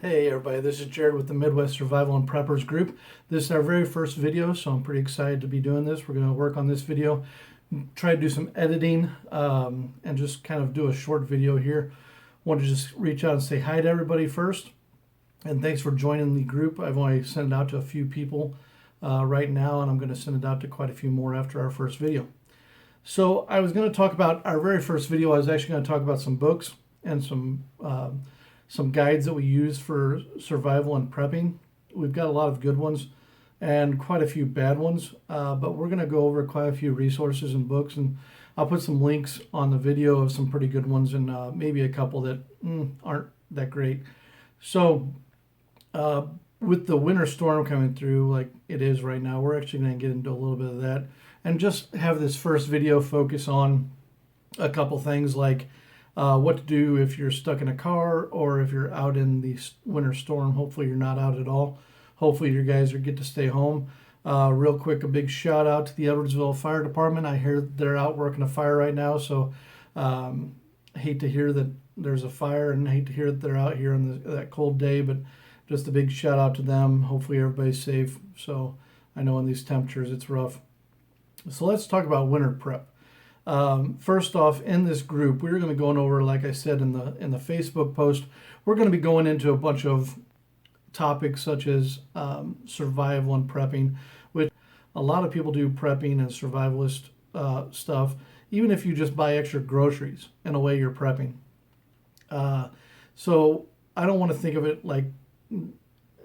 Hey everybody, this is Jared with the Midwest Survival and Preppers Group. This is our very first video, so I'm pretty excited to be doing this. We're going to work on this video, try to do some editing, and just kind of do a short video here. Want to just reach out and say hi to everybody first, and thanks for joining the group. I've only sent it out to a few people right now, and I'm going to send it out to quite a few more after our first video. So I was going to talk about our very first video. I was actually going to talk about some books and some guides that we use for survival and prepping. We've got a lot of good ones and quite a few bad ones, but we're going to go over quite a few resources and books, and I'll put some links on the video of some pretty good ones and maybe a couple that aren't that great. So with the winter storm coming through like it is right now, we're actually going to get into a little bit of that and just have this first video focus on a couple things like what to do if you're stuck in a car or if you're out in the winter storm. Hopefully you're not out at all. Hopefully you guys get to stay home. Real quick, a big shout out to the Edwardsville Fire Department. I hear they're out working a fire right now, so hate to hear that there's a fire and hate to hear that they're out here on that cold day, but just a big shout out to them. Hopefully everybody's safe. So I know in these temperatures it's rough. So let's talk about winter prep. First off, in this group, we're going to be going over, like I said in the Facebook post, we're going to be going into a bunch of topics such as survival and prepping, which a lot of people do prepping and survivalist stuff, even if you just buy extra groceries. In a way, you're prepping. So I don't want to think of it like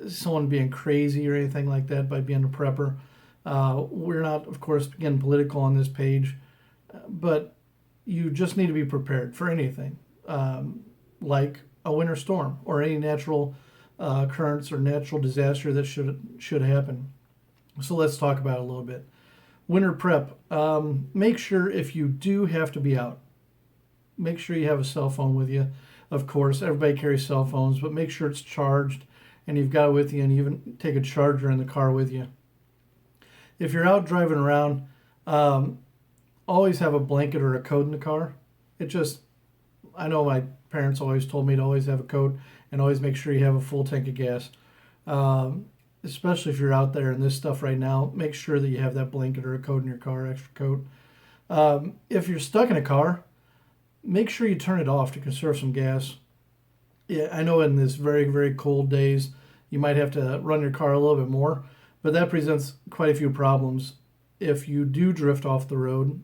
someone being crazy or anything like that by being a prepper. We're not, of course, getting political on this page, but you just need to be prepared for anything, like a winter storm or any natural occurrence or natural disaster that should happen. So let's talk about it a little bit. Winter prep. Make sure if you do have to be out, make sure you have a cell phone with you. Of course, everybody carries cell phones, but make sure it's charged and you've got it with you, and even take a charger in the car with you. If you're out driving around, always have a blanket or a coat in the car. I know my parents always told me to always have a coat and always make sure you have a full tank of gas. Especially if you're out there in this stuff right now, make sure that you have that blanket or a coat in your car, extra coat. If you're stuck in a car, make sure you turn it off to conserve some gas. Yeah, I know in this very, very cold days, you might have to run your car a little bit more, but that presents quite a few problems. If you do drift off the road,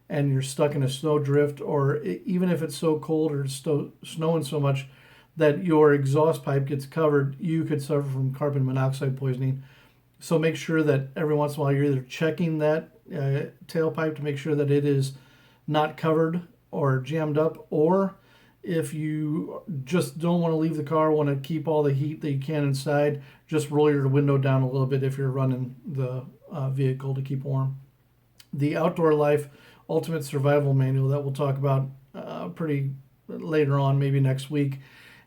and you're stuck in a snow drift, or even if it's so cold or snowing so much that your exhaust pipe gets covered, you could suffer from carbon monoxide poisoning. So make sure that every once in a while you're either checking that tailpipe to make sure that it is not covered or jammed up, or if you just don't want to leave the car, want to keep all the heat that you can inside, just roll your window down a little bit if you're running the vehicle to keep warm. The Outdoor Life Ultimate Survival Manual that we'll talk about pretty later on, maybe next week,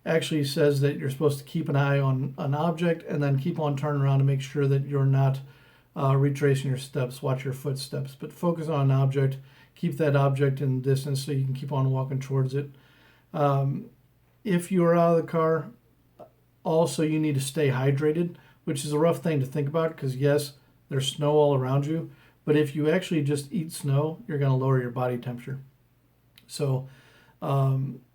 actually says that you're supposed to keep an eye on an object and then keep on turning around to make sure that you're not retracing your steps, watch your footsteps, but focus on an object, keep that object in distance so you can keep on walking towards it. If you're out of the car, also you need to stay hydrated, which is a rough thing to think about because yes, there's snow all around you, but if you actually just eat snow, you're going to lower your body temperature. So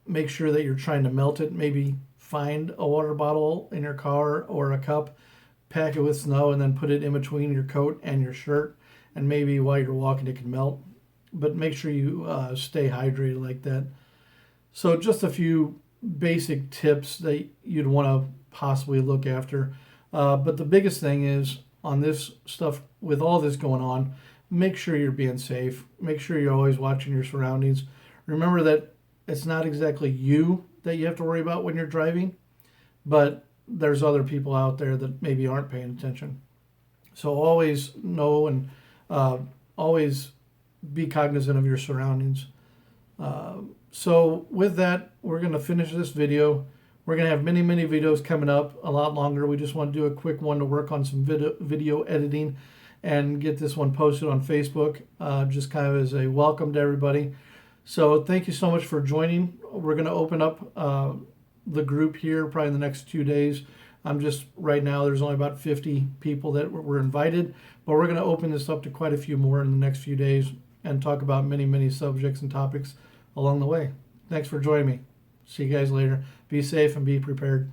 make sure that you're trying to melt it. Maybe find a water bottle in your car or a cup, pack it with snow, and then put it in between your coat and your shirt. And maybe while you're walking, it can melt. But make sure you stay hydrated like that. So just a few basic tips that you'd want to possibly look after. But the biggest thing is on this stuff, with all this going on, make sure you're being safe. Make sure you're always watching your surroundings. Remember that it's not exactly you that you have to worry about when you're driving, but there's other people out there that maybe aren't paying attention. So always know and always be cognizant of your surroundings. So with that, we're going to finish this video. We're going to have many, many videos coming up, a lot longer. We just want to do a quick one to work on some video editing and get this one posted on Facebook, just kind of as a welcome to everybody. So thank you so much for joining. We're going to open up the group here probably in the next 2 days. I'm just right now, there's only about 50 people that were invited, but we're going to open this up to quite a few more in the next few days and talk about many, many subjects and topics along the way. Thanks for joining me. See you guys later. Be safe and be prepared.